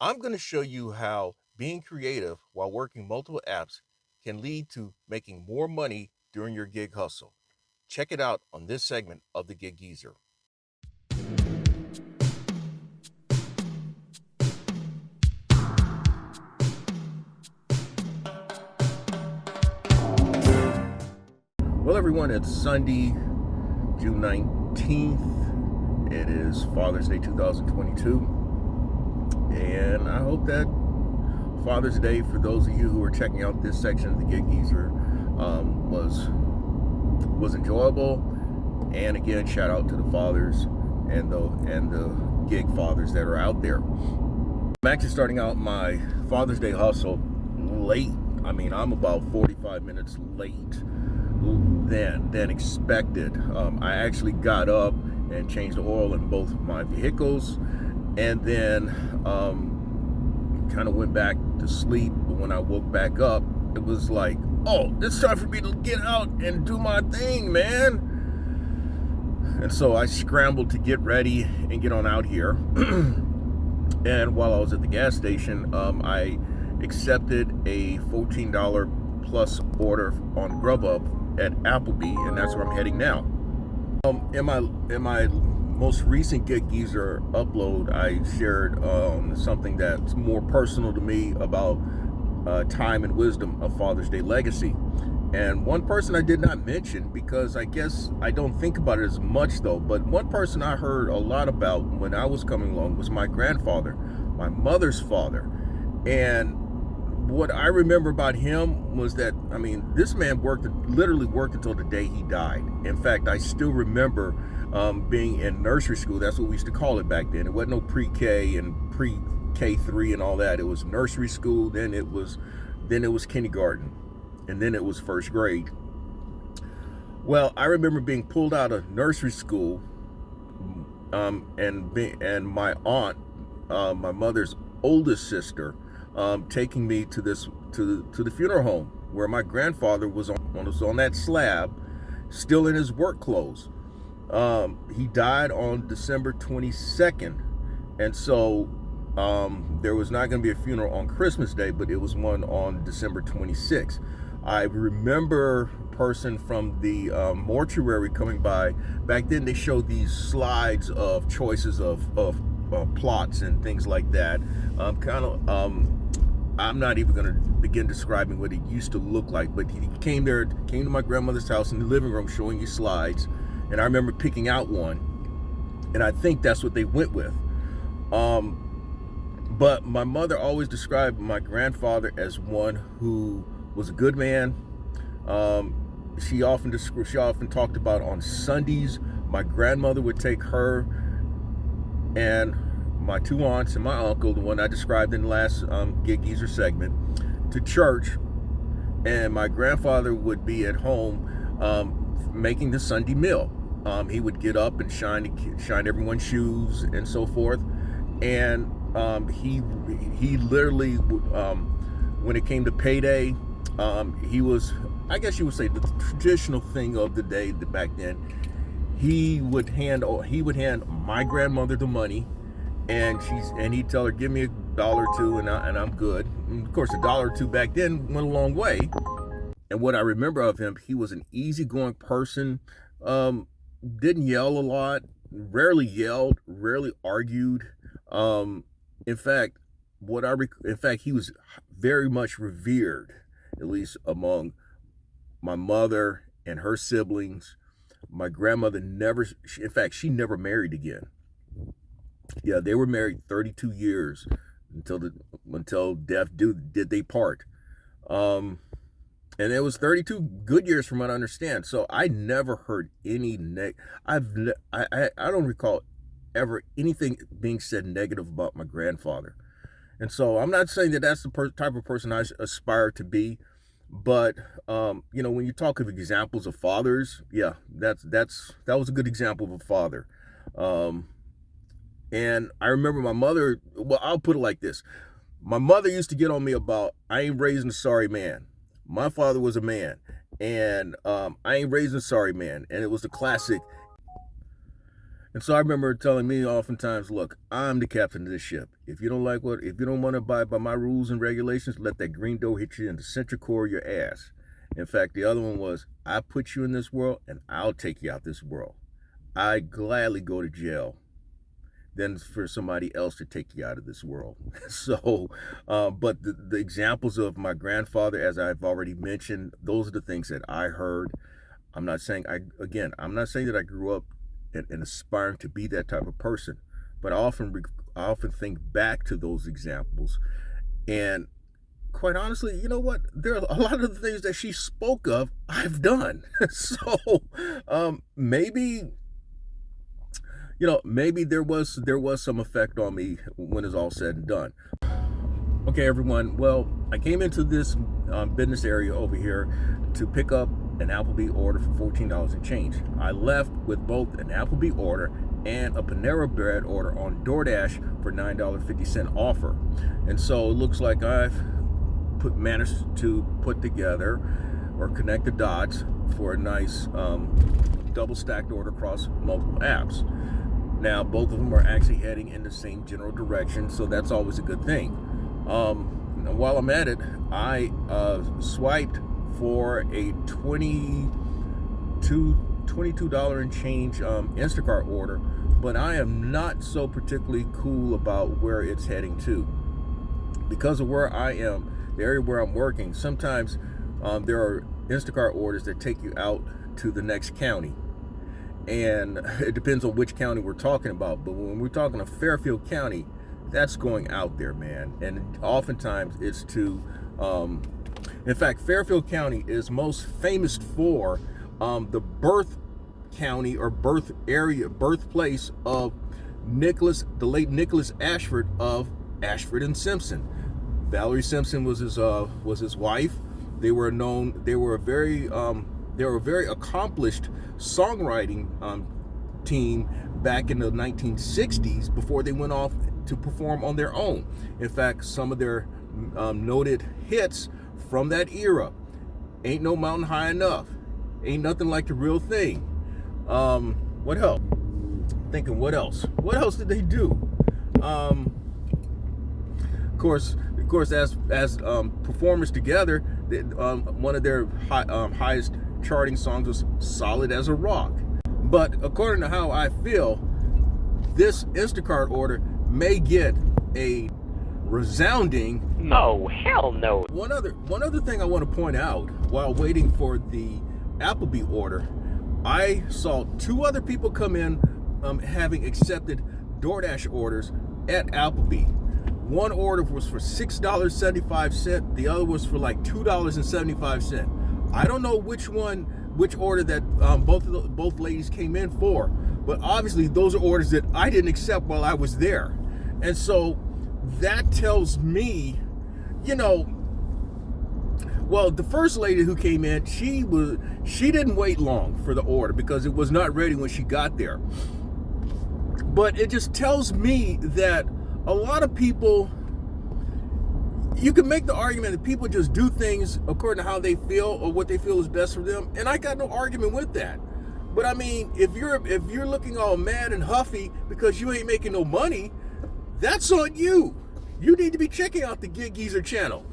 I'm going to show you how being creative while working multiple apps can lead to making more money during your gig hustle. Check it out on this segment of the Gig Geezer. Well, everyone, it's Sunday, June 19th. It is Father's Day 2022. And I hope that Father's Day, for those of you who are checking out this section of the Gig Geezer, was enjoyable. And again, shout out to the fathers and the gig fathers that are out there. I'm actually starting out my Father's Day hustle late. I mean, I'm about 45 minutes late than expected. I actually got up and changed the oil in both of my vehicles, and then kind of went back to sleep. But when I woke back up, it was like, oh, it's time for me to get out and do my thing, man. And so I scrambled to get ready and get on out here. And while I was at the gas station, I accepted a $14 plus order on Grubhub at Applebee, and that's where I'm heading now. In my most recent Gig Geezer upload, I shared something that's more personal to me about time and wisdom of Father's Day legacy. And one person I did not mention, because I guess I don't think about it as much though, but one person I heard a lot about when I was coming along was my grandfather, my mother's father. And what I remember about him was that, I mean, this man literally worked until the day he died. In fact, I still remember being in nursery school. That's what we used to call it back then. It wasn't no pre-K and pre-K3 and all that. It was nursery school, then it was kindergarten, and then it was first grade. Well, I remember being pulled out of nursery school, and my aunt, my mother's oldest sister, taking me to the funeral home where my grandfather was on that slab, still in his work clothes. He died on December 22nd, and so there was not going to be a funeral on Christmas Day, but it was one on December 26th. I remember a person from the mortuary coming by. Back then they showed these slides of choices of plots and things like that. I'm not even going to begin describing what it used to look like, but he came to my grandmother's house in the living room showing you slides, and I remember picking out one, and I think that's what they went with. But my mother always described my grandfather as one who was a good man. She often talked about on Sundays, my grandmother would take her and my two aunts and my uncle, the one I described in the last Gig Geezer segment, to church, and my grandfather would be at home making the Sunday meal. He would get up and shine everyone's shoes and so forth, and he literally, when it came to payday, he was, I guess you would say, the traditional thing of the day back then. He would hand my grandmother the money, and he'd tell her, give me $1 or $2 and I'm good. And of course, $1 or $2 back then went a long way. And what I remember of him, he was an easygoing person, didn't yell a lot, rarely yelled, rarely argued. In fact, he was very much revered, at least among my mother and her siblings. My grandmother she never married again. Yeah, they were married 32 years until death did they part. And it was 32 good years from what I understand. So I never heard any I don't recall ever anything being said negative about my grandfather. And so I'm not saying that that's the type of person I aspire to be, but when you talk of examples of fathers, yeah, that was a good example of a father. And I remember my mother, well, I'll put it like this. My mother used to get on me about, I ain't raising a sorry man. My father was a man, and I ain't raising a sorry man. And it was the classic, And so I remember telling me oftentimes, look, I'm the captain of this ship. If you don't want to abide by my rules and regulations, let that green door hit you in the central core of your ass. In fact, the other one was, I put you in this world and I'll take you out this world. I gladly go to jail than for somebody else to take you out of this world. So, but the examples of my grandfather, as I've already mentioned, those are the things that I heard. I'm not saying that I grew up and aspiring to be that type of person, but I often think back to those examples, and quite honestly, you know what? There are a lot of the things that she spoke of I've done. So maybe there was some effect on me when it's all said and done. Okay, everyone. Well, I came into this business area over here to pick up an Applebee order for $14 and change. I left with both an Applebee order and a Panera Bread order on DoorDash for $9.50 offer. And so it looks like I've managed to put together or connect the dots for a nice double stacked order across multiple apps. Now, both of them are actually heading in the same general direction, so that's always a good thing. While I'm at it, I swiped for a $22 and change Instacart order, but I am not so particularly cool about where it's heading to. Because of where I am, the area where I'm working, sometimes there are Instacart orders that take you out to the next county. And it depends on which county we're talking about. But when we're talking of Fairfield County, that's going out there, man. And oftentimes it's to, in fact, Fairfield County is most famous for the birth county or birthplace of the late Nicholas Ashford of Ashford and Simpson. Valerie Simpson was his wife. They were a very accomplished songwriting team back in the 1960s before they went off to perform on their own. In fact, some of their noted hits from that era: Ain't No Mountain High Enough, Ain't Nothing Like the Real Thing. What else? Thinking, what else? What else did they do? Of course, as performers together, one of their highest charting songs was "Solid as a Rock." But according to how I feel, this Instacart order may get a resounding "Oh, hell no." One other thing I want to point out while waiting for the Applebee order, I saw two other people come in having accepted DoorDash orders at Applebee. One order was for $6.75. The other was for like $2.75. I don't know which order that both ladies came in for, but obviously those are orders that I didn't accept while I was there. And so that tells me, well, the first lady who came in, she didn't wait long for the order because it was not ready when she got there. But it just tells me that a lot of people, you can make the argument that people just do things according to how they feel or what they feel is best for them, and I got no argument with that. But I mean, if you're looking all mad and huffy because you ain't making no money, that's on you. You need to be checking out the Gig Geezer channel.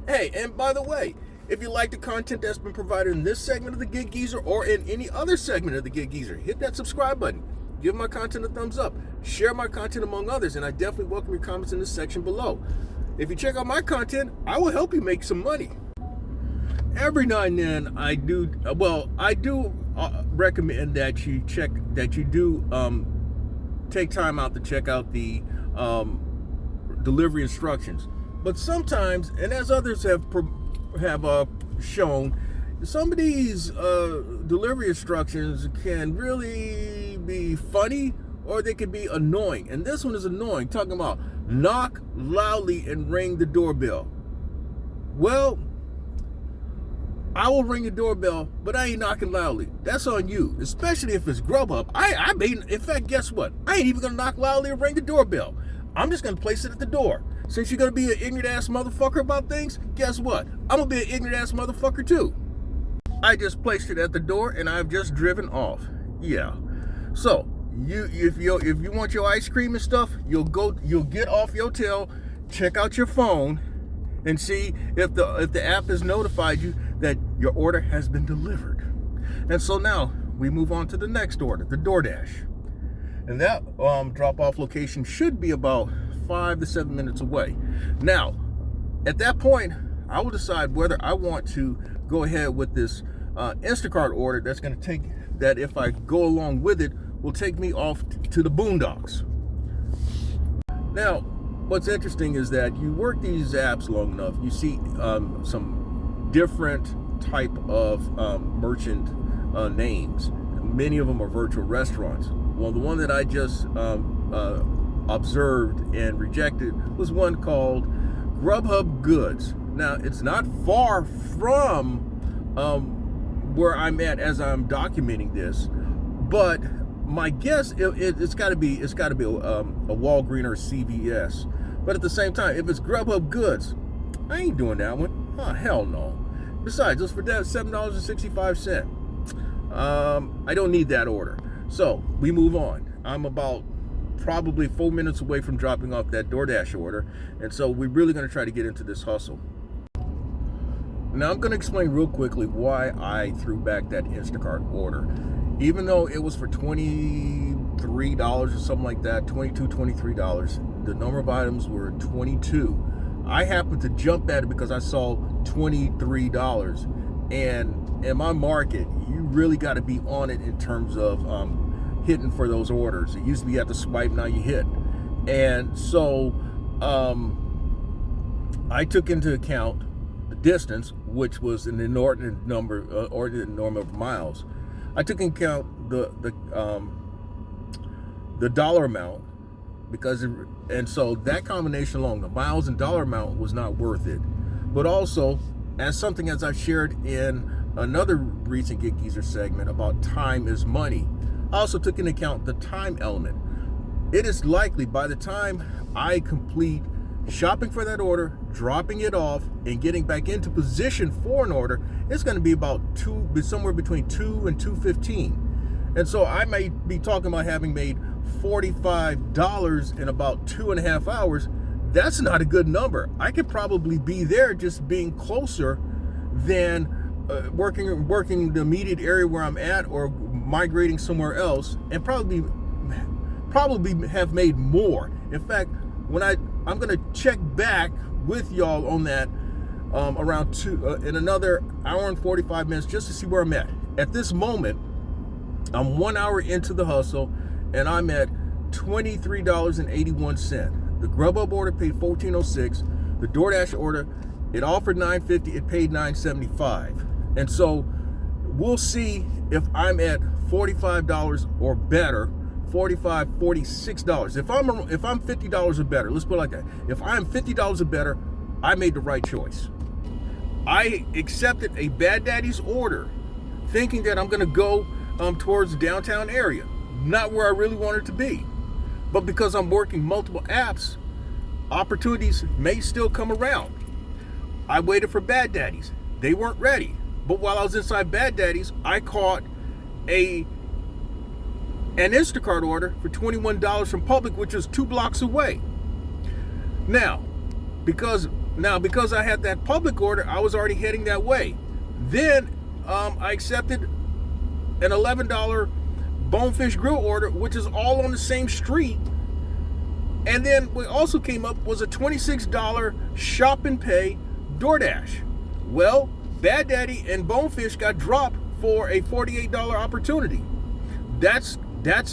Hey, and by the way, if you like the content that's been provided in this segment of the Gig Geezer or in any other segment of the Gig Geezer, hit that subscribe button. Give my content a thumbs up. Share my content among others, and I definitely welcome your comments in the section below. If you check out my content, I will help you make some money. Every now and then, I do recommend that you take time out to check out the delivery instructions. But sometimes, and as others have shown, some of these delivery instructions can really be funny or they can be annoying. And this one is annoying, talking about knock loudly and ring the doorbell. Well, I will ring the doorbell, but I ain't knocking loudly. That's on you, especially if it's Grubhub. In fact, guess what? I ain't even gonna knock loudly and ring the doorbell. I'm just gonna place it at the door. Since you're gonna be an ignorant ass motherfucker about things, guess what? I'm gonna be an ignorant ass motherfucker too. I just placed it at the door and I've just driven off. Yeah. So if you want your ice cream and stuff, you'll get off your tail, check out your phone, and see if the app has notified you that your order has been delivered. And so now we move on to the next order, the DoorDash. And that drop-off location should be about 5 to 7 minutes away. Now, at that point, I will decide whether I want to go ahead with this Instacart order that's going to take, that if I go along with it, will take me off to the boondocks. Now, what's interesting is that you work these apps long enough, you see some different type of merchant names. Many of them are virtual restaurants. Well, the one that I just observed and rejected was one called Grubhub Goods. Now, it's not far from where I'm at as I'm documenting this, but my guess it's got to be a Walgreens or CVS. But at the same time, if it's Grubhub Goods, I ain't doing that one. Oh, hell no. Besides, just for that $7.65. I don't need that order. So we move on. I'm about probably 4 minutes away from dropping off that DoorDash order, and so we're really going to try to get into this hustle. Now I'm going to explain real quickly why I threw back that Instacart order. Even though it was for $23 or something like that, $22, $23, the number of items were 22. I happened to jump at it because I saw $23. And in my market, you really got to be on it in terms of hitting for those orders. It used to be you have to swipe, now you hit. And so I took into account the distance, which was an inordinate number of miles. I took into account the dollar amount, and so that combination alone, the miles and dollar amount, was not worth it. But also, as I shared in another recent Get Geezer segment about time is money, I also took into account the time element. It is likely by the time I complete shopping for that order, dropping it off, and getting back into position for an order, it's going to be somewhere between 2 and 2:15. And so I may be talking about having made $45 in about 2.5 hours. That's not a good number. I could probably be there just being closer than working the immediate area where I'm at, or migrating somewhere else, and probably have made more. In fact, when I'm going to check back with y'all on that around in another hour and 45 minutes, just to see where I'm at. At this moment, I'm 1 hour into the hustle, and I'm at $23.81. The Grubhub order paid $14.06. The DoorDash order, it offered $9.50. It paid $9.75. And so we'll see if I'm at $45 or better. $45, $46. If I'm $50 or better, let's put it like that. If I'm $50 or better, I made the right choice. I accepted a Bad Daddy's order, thinking that I'm going to go towards the downtown area, not where I really wanted to be. But because I'm working multiple apps, opportunities may still come around. I waited for Bad Daddy's. They weren't ready. But while I was inside Bad Daddy's, I caught an Instacart order for $21 from Public, which is 2 blocks away. Now, because I had that Public order, I was already heading that way. Then I accepted an $11 Bonefish Grill order, which is all on the same street. And then what also came up was a $26 Shop and Pay DoorDash. Well, Bad Daddy and Bonefish got dropped for a $48 opportunity. That's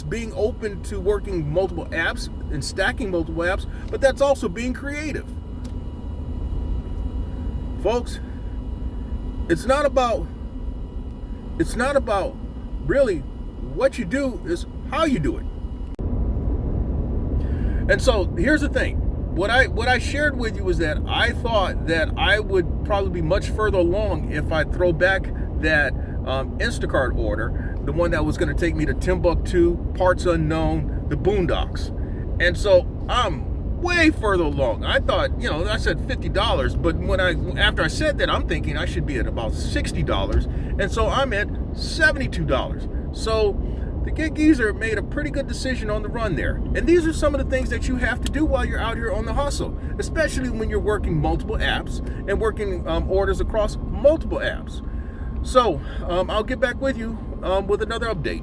being open to working multiple apps and stacking multiple apps, but that's also being creative. Folks, it's not about really what you do, is how you do it. And so here's the thing. What I shared with you was that I thought that I would probably be much further along if I throw back that Instacart order, the one that was going to take me to Timbuktu, parts unknown, the boondocks. And so I'm way further along. I thought, I said $50, but after I said that, I'm thinking I should be at about $60. And so I'm at $72. So the Gig Geezer made a pretty good decision on the run there. And these are some of the things that you have to do while you're out here on the hustle, especially when you're working multiple apps and working orders across multiple apps. So I'll get back with you with another update.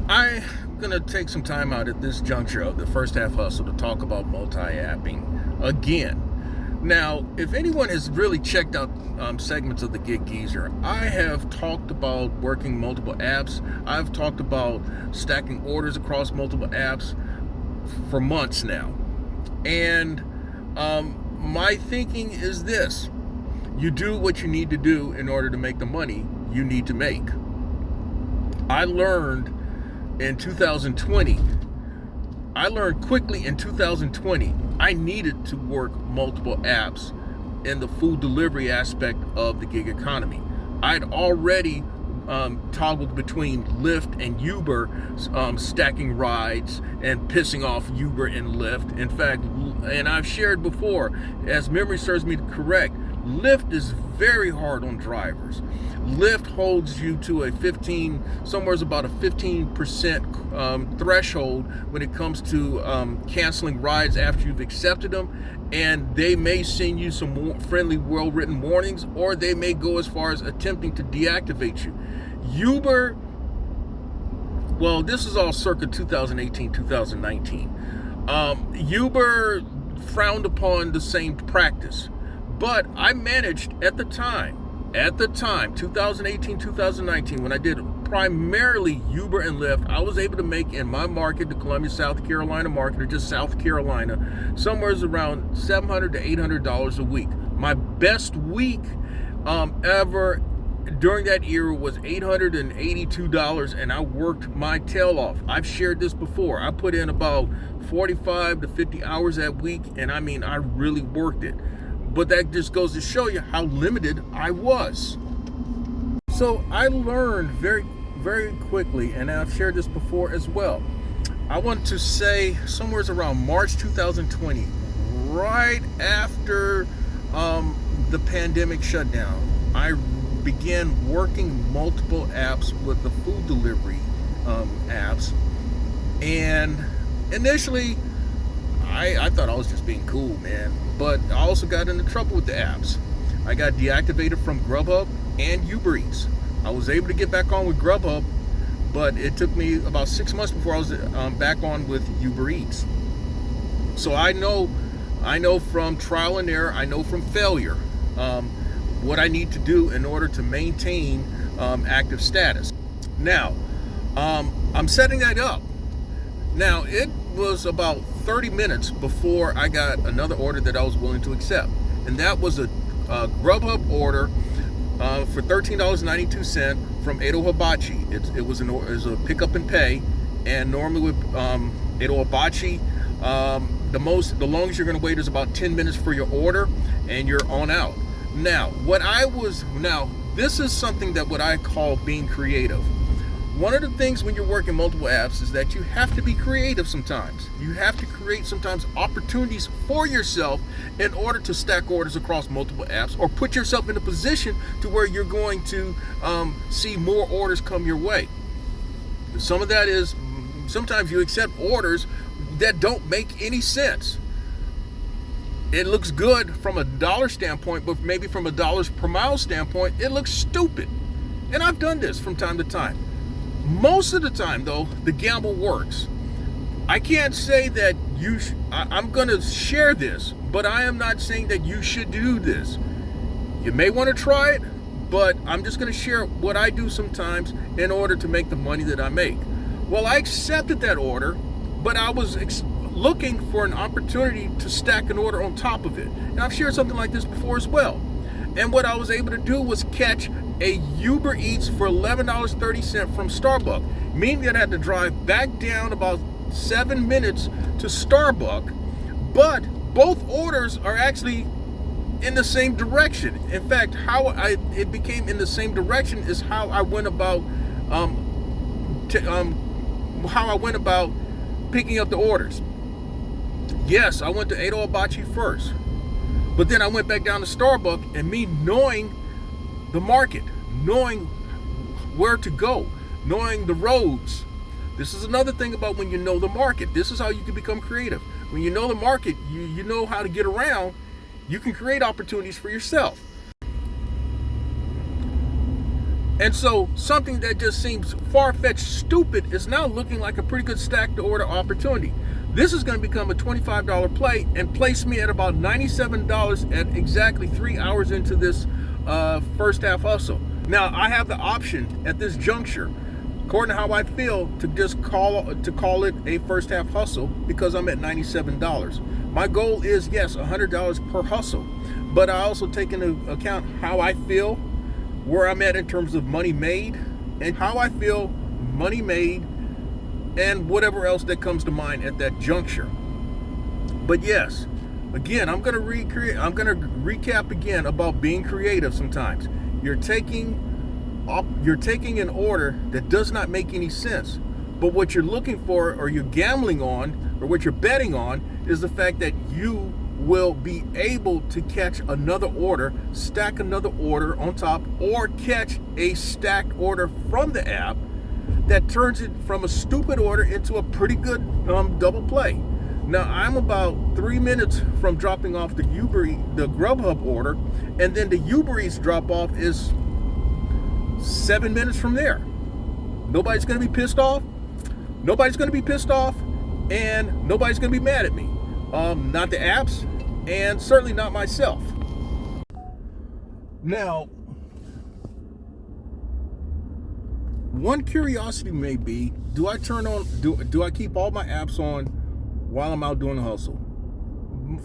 I'm gonna take some time out at this juncture of the first half hustle to talk about multi-apping again. Now, if anyone has really checked out segments of the Gig Geezer, I have talked about working multiple apps. I've talked about stacking orders across multiple apps for months now. And my thinking is this: you do what you need to do in order to make the money you need to make. I learned quickly in 2020, I needed to work multiple apps in the food delivery aspect of the gig economy. I'd already toggled between Lyft and Uber, stacking rides and pissing off Uber and Lyft. In fact, and I've shared before, as memory serves me correct, Lyft is very hard on drivers. Lyft holds you to somewhere about a 15% threshold when it comes to canceling rides after you've accepted them, and they may send you some friendly, well-written warnings, or they may go as far as attempting to deactivate you. Uber, well, this is all circa 2018, 2019. Uber frowned upon the same practice, but I managed at the time, 2018, 2019, when I did primarily Uber and Lyft, I was able to make in my market, the Columbia, South Carolina market, or just South Carolina, somewhere around $700 to $800 a week. My best week ever during that era was $882, and I worked my tail off. I've shared this before. I put in about 45 to 50 hours that week, and I mean, I really worked it. But that just goes to show you how limited I was. So I learned very, very quickly, and I've shared this before as well. I want to say somewhere around March 2020, right after the pandemic shutdown, I began working multiple apps with the food delivery apps. And initially, I thought I was just being cool, man. But I also got into trouble with the apps. I got deactivated from Grubhub and Uber Eats. I was able to get back on with Grubhub, but it took me about 6 months before I was back on with Uber Eats. So I know from trial and error, I know from failure, what I need to do in order to maintain active status. Now, I'm setting that up. Now, it was about 30 minutes before I got another order that I was willing to accept, and that was a Grubhub order for $13.92 from Edo Hibachi. It was a pickup and pay, and normally with Edo Hibachi, the longest you're going to wait is about 10 minutes for your order, and you're on out. Now, this is something that what I call being creative. One of the things when you're working multiple apps is that you have to be creative sometimes. You have to create sometimes opportunities for yourself in order to stack orders across multiple apps, or put yourself in a position to where you're going to see more orders come your way. Some of that is sometimes you accept orders that don't make any sense. It looks good from a dollar standpoint, but maybe from a dollars per mile standpoint, it looks stupid. And I've done this from time to time. Most of the time, though, the gamble works. I can't say that I'm going to share this, but I am not saying that you should do this. You may want to try it, but I'm just going to share what I do sometimes in order to make the money that I make. Well, I accepted that order, but I was looking for an opportunity to stack an order on top of it. And I've shared something like this before as well. And what I was able to do was catch a Uber Eats for $11.30 from Starbucks, meaning that I had to drive back down about 7 minutes to Starbucks, but both orders are actually in the same direction. In fact, how it became in the same direction is how I went about picking up the orders. Yes, I went to Edo Hibachi first, but then I went back down to Starbucks, and me knowing the market, knowing where to go, knowing the roads. This is another thing about when you know the market. This is how you can become creative. When you know the market, you know how to get around, you can create opportunities for yourself. And so something that just seems far-fetched stupid is now looking like a pretty good stack to order opportunity. This is going to become a $25 play and place me at about $97 at exactly 3 hours into this first half hustle. Now, I have the option at this juncture, according to how I feel, to just call it a first half hustle because I'm at $97. My goal is, yes, $100 per hustle, but I also take into account how I feel, where I'm at in terms of money made, and how I feel money made, and whatever else that comes to mind at that juncture. But yes, again, I'm going to recap again about being creative. Sometimes you're taking an order that does not make any sense, but what you're looking for, or you're gambling on, or what you're betting on, is the fact that you will be able to catch another order, stack another order on top, or catch a stacked order from the app that turns it from a stupid order into a pretty good double play. Now, I'm about 3 minutes from dropping off the Grubhub order, and then the Uber Eats drop off is 7 minutes from there. Nobody's going to be pissed off. Nobody's going to be pissed off, and nobody's going to be mad at me. Not the apps, and certainly not myself. Now, one curiosity may be, do I keep all my apps on while I'm out doing the hustle?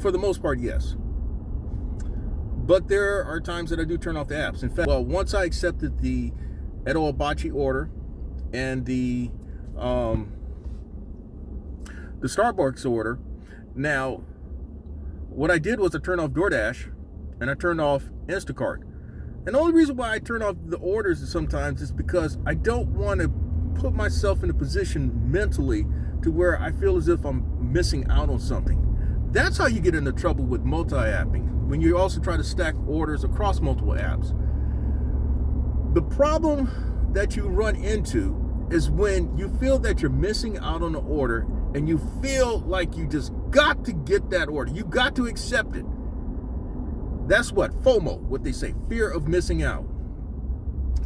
For the most part, yes. But there are times that I do turn off the apps. In fact, once I accepted the Edo Abachi order and the Starbucks order, now what I did was I turned off DoorDash and I turned off Instacart. And the only reason why I turn off the orders sometimes is because I don't want to put myself in a position mentally to where I feel as if I'm missing out on something. That's how you get into trouble with multi-apping, when you also try to stack orders across multiple apps. The problem that you run into is when you feel that you're missing out on the order and you feel like you just got to get that order. You got to accept it. That's what FOMO, what they say, fear of missing out.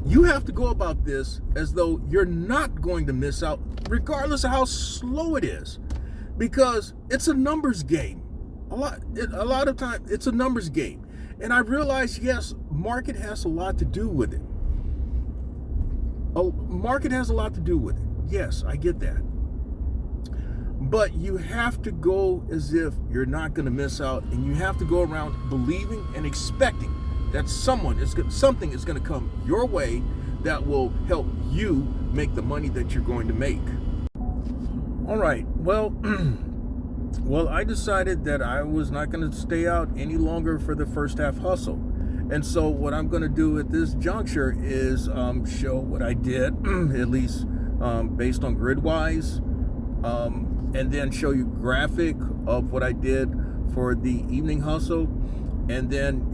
You have to go about this as though you're not going to miss out, regardless of how slow it is, because it's a numbers game. A lot of time, it's a numbers game. And I realize, yes, market has a lot to do with it. Market has a lot to do with it. Yes, I get that. But you have to go as if you're not going to miss out, and you have to go around believing and expecting that something is going to come your way that will help you make the money that you're going to make. All right. Well, I decided that I was not going to stay out any longer for the first half hustle. And so what I'm going to do at this juncture is show what I did, at least based on Gridwise, and then show you graphic of what I did for the evening hustle, and then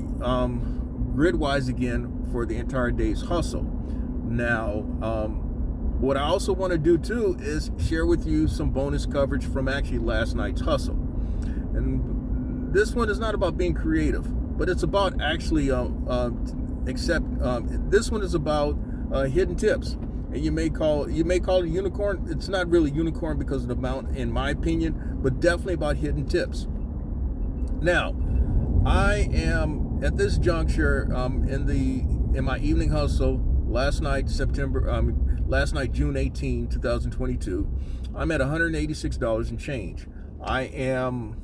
Gridwise again for the entire day's hustle. Now, what I also want to do too is share with you some bonus coverage from actually last night's hustle. And this one is not about being creative, but it's about actually this one is about hidden tips. And you may call it a unicorn. It's not really unicorn because of the amount, in my opinion, but definitely about hidden tips. Now, I am at this juncture in my evening hustle last night, June 18, 2022. I'm at $186 and change. I am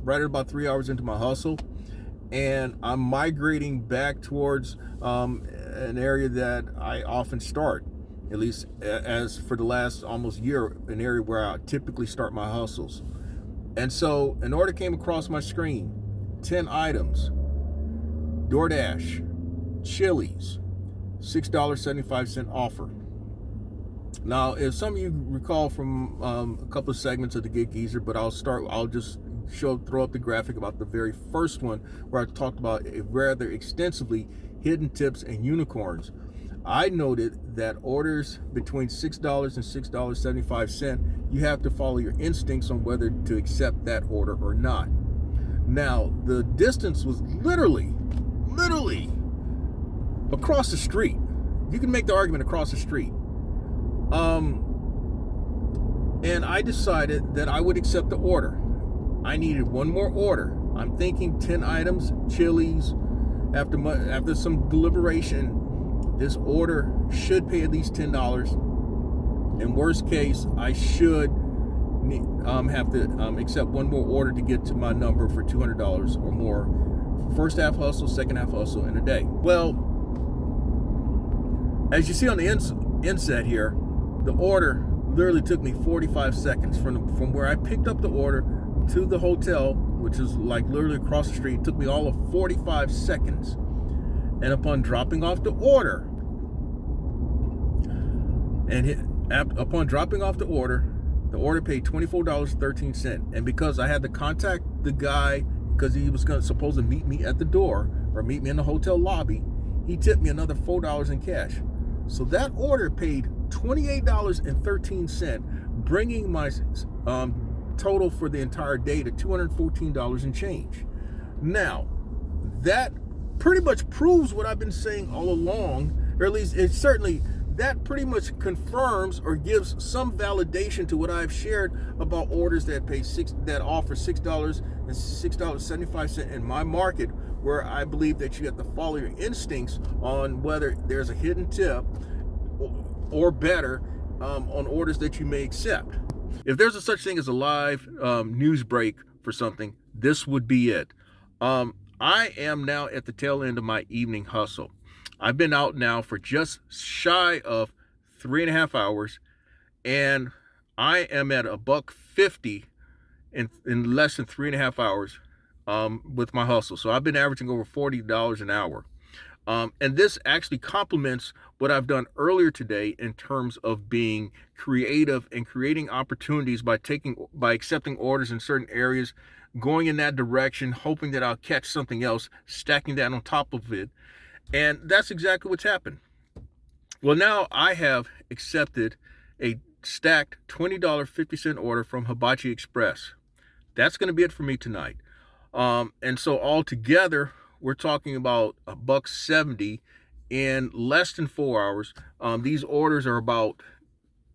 right at about 3 hours into my hustle, and I'm migrating back towards an area that I often start, at least as for the last almost year, an area where I typically start my hustles. And so an order came across my screen, 10 items, DoorDash, Chili's, $6.75 offer. Now, if some of you recall from a couple of segments of the Gig Geezer, but I'll just throw up the graphic about the very first one where I talked about rather extensively hidden tips and unicorns. I noted that orders between $6 and $6.75, you have to follow your instincts on whether to accept that order or not. Now, the distance was literally across the street. You can make the argument across the street. And I decided that I would accept the order. I needed one more order. I'm thinking 10 items, Chili's. After some deliberation, this order should pay at least $10. In worst case, I should have to accept one more order to get to my number for $200 or more. First half hustle, second half hustle in a day. Well, as you see on the inset here, the order literally took me 45 seconds from where I picked up the order to the hotel, which is like literally across the street. It took me all of 45 seconds. And upon dropping off the order, upon dropping off the order paid $24.13. And because I had to contact the guy, because he was supposed to meet me at the door or meet me in the hotel lobby, he tipped me another $4 in cash. So that order paid $28.13, bringing my total for the entire day to $214 and change. Now, that pretty much proves what I've been saying all along, or at least that pretty much confirms or gives some validation to what I've shared about orders that offer $6 and $6.75 in my market, where I believe that you have to follow your instincts on whether there's a hidden tip or better on orders that you may accept. If there's a such thing as a live news break for something, this would be it. I am now at the tail end of my evening hustle. I've been out now for just shy of 3.5 hours, and I am at $1.50 in less than 3.5 hours with my hustle. So I've been averaging over $40 an hour. And this actually complements what I've done earlier today in terms of being creative and creating opportunities by accepting orders in certain areas, going in that direction, hoping that I'll catch something else, stacking that on top of it. And that's exactly what's happened. Well, now I have accepted a stacked $20.50 order from Hibachi Express. That's going to be it for me tonight. And so altogether, we're talking about $1.70 in less than 4 hours. These orders are about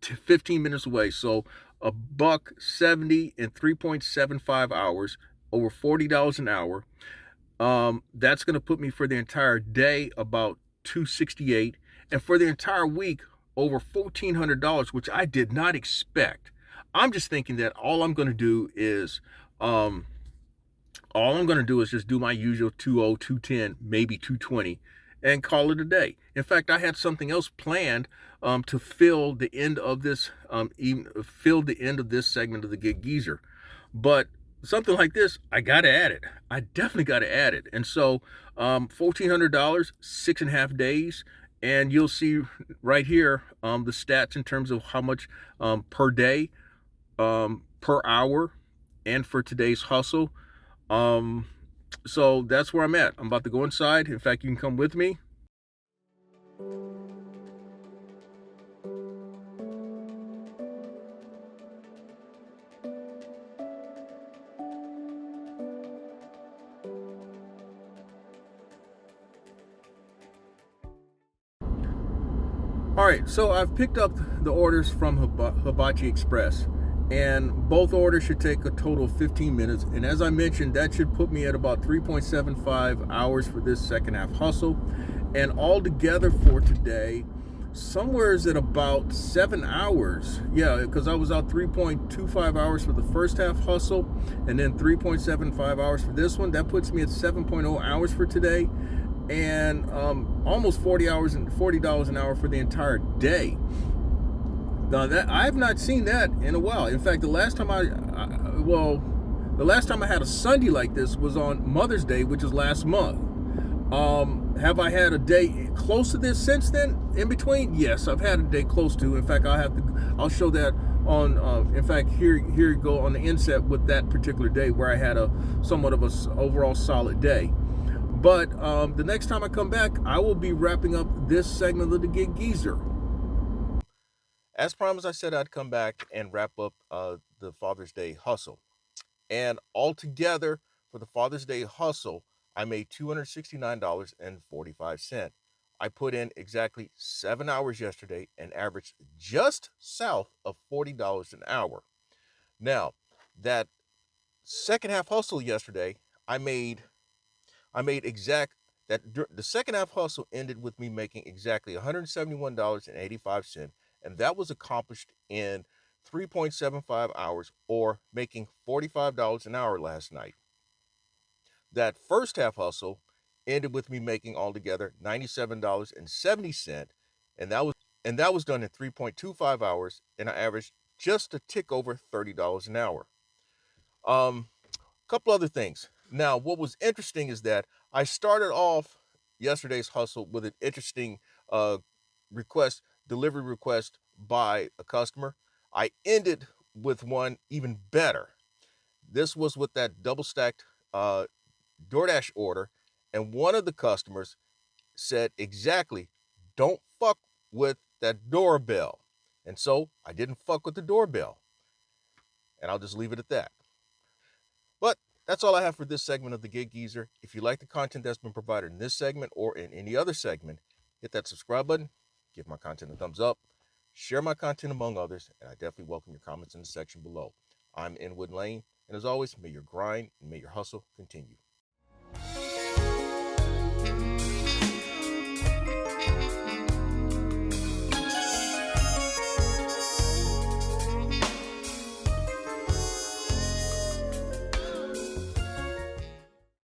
15 minutes away. So $1.70 in 3.75 hours, over $40 an hour. That's going to put me for the entire day about $268, and for the entire week over $1,400, which I did not expect. I'm just thinking that all I'm going to do is just do my usual 2.0, 2.10, maybe 2.20, and call it a day. In fact, I had something else planned to fill the end of this segment of the Gig Geezer, but something like this, I got to add it. I definitely got to add it. And so $1,400, 6.5 days. And you'll see right here the stats in terms of how much per day, per hour, and for today's hustle. So that's where I'm at. I'm about to go inside. In fact, you can come with me. All right, so I've picked up the orders from Hibachi Express, and both orders should take a total of 15 minutes. And as I mentioned, that should put me at about 3.75 hours for this second half hustle. And altogether for today, somewhere is at about 7 hours. Yeah, because I was out 3.25 hours for the first half hustle, and then 3.75 hours for this one. That puts me at 7.0 hours for today, and almost $40 an hour for the entire day. Now that I have not seen that in a while. In fact, the last time I had a Sunday like this was on Mother's Day, which is last month. Have I had a day close to this since then? In between, yes, I've had a day close to. In fact, I'll show that on. In fact, here you go on the inset with that particular day where I had somewhat of a overall solid day. But the next time I come back, I will be wrapping up this segment of the Gig Geezer. As promised, I said I'd come back and wrap up the Father's Day hustle. And altogether, for the Father's Day hustle, I made $269.45. I put in exactly 7 hours yesterday and averaged just south of $40 an hour. Now, that second half hustle yesterday, I made exact that the second half hustle ended with me making exactly $171.85, and that was accomplished in 3.75 hours, or making $45 an hour last night. That first half hustle ended with me making altogether $97.70, and that was done in 3.25 hours, and I averaged just a tick over $30 an hour. Couple other things. Now, what was interesting is that I started off yesterday's hustle with an interesting uh, delivery request by a customer. I ended with one even better. This was with that double stacked DoorDash order, and one of the customers said exactly, "Don't fuck with that doorbell." And so I didn't fuck with the doorbell, and I'll just leave it at that. But that's all I have for this segment of the Gig Geezer. If you like the content that's been provided in this segment or in any other segment, hit that subscribe button, give my content a thumbs up, share my content among others, and I definitely welcome your comments in the section below. I'm Inwood Lane, and as always, may your grind and may your hustle continue.